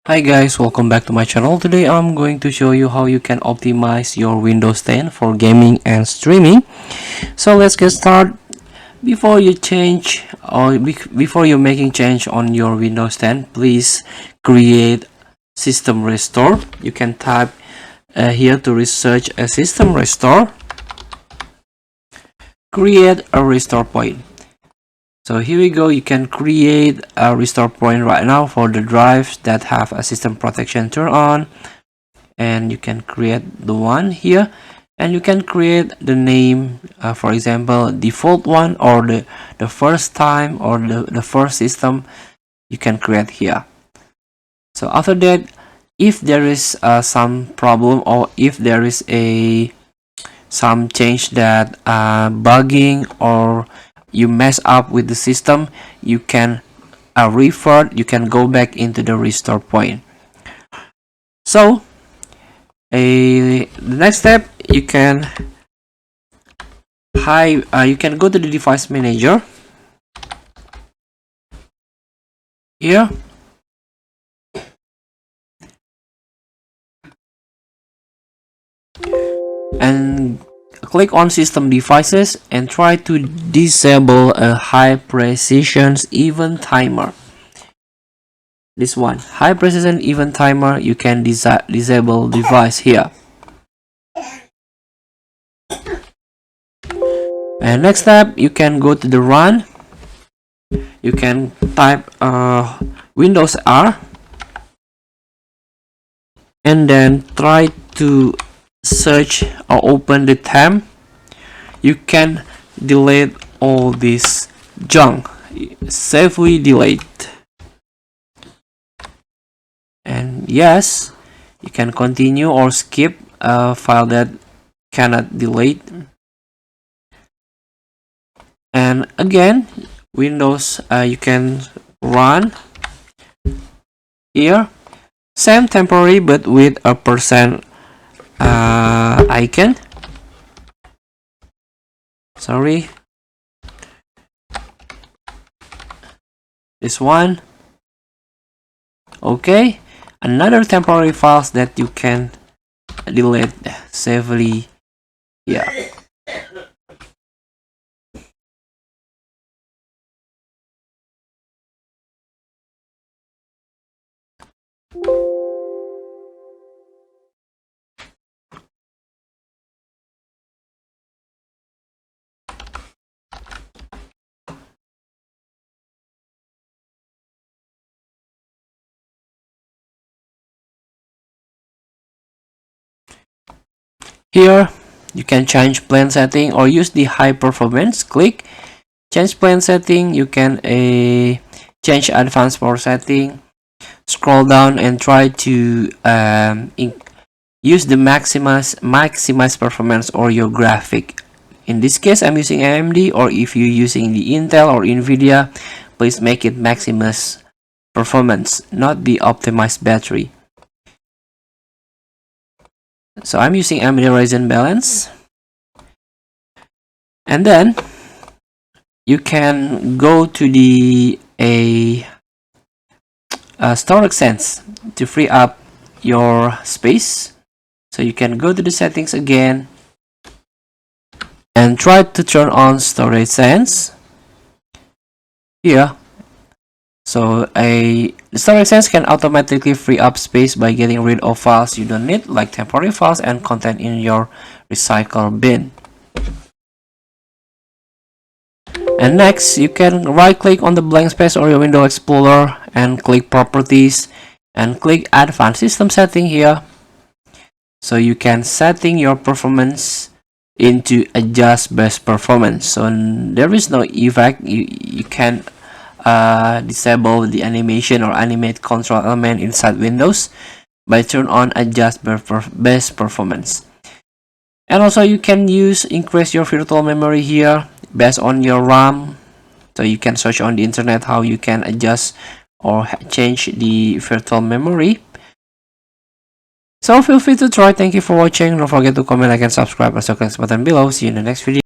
Hi guys, welcome back to my channel. Today I'm going to show you how you can optimize your Windows 10 for gaming and streaming. So let's get started. Before you change or before you're making change on your Windows 10, please create system restore. You can type here to research a system restore. Create a restore point. So here we go. You can create a restore point right now for the drives that have a system protection turned on, and you can create the one here, and you can create the name, for example default one, or the first time, or the first system you can create here. So after that, if there is some problem, or if there is some change that bugging, or you mess up with the system, you can you can go back into the restore point. So the next step, you can you can go to the device manager here, and click on system devices and try to disable a high precision event timer. This one, high precision event timer, you can disable device here. And next step, you can go to the run. You can type Windows R and then try to search or open the tab. You can delete all this junk, safely delete, and yes, you can continue or skip a file that cannot delete. And again, Windows, you can run here, same temporary but with a percent icon. Sorry, this one. Okay, another temporary files that you can delete safely here. Here you can change plan setting or use the high performance. Click change plan setting. You can change advanced power setting. Scroll down and try to use the maximize performance or your graphic. In this case, I'm using AMD, or if you're using the Intel or Nvidia, please make it maximus performance, not the optimized battery. So I'm using AMD Ryzen balance, and then you can go to the storage sense to free up your space. So you can go to the settings again and try to turn on storage sense here. So the storage sense can automatically free up space by getting rid of files you don't need, like temporary files and content in your recycle bin. And next, you can right click on the blank space or your window explorer and click properties and click advanced system setting here. So you can setting your performance into adjust best performance. So there is no effect. You can disable the animation or animate control element inside Windows by turn on adjust best performance. And also you can increase your virtual memory here based on your RAM. So you can search on the internet how you can adjust or change the virtual memory. So feel free to try. Thank you for watching. Don't forget to comment, like, and subscribe. Also click the button below. See you in the next video.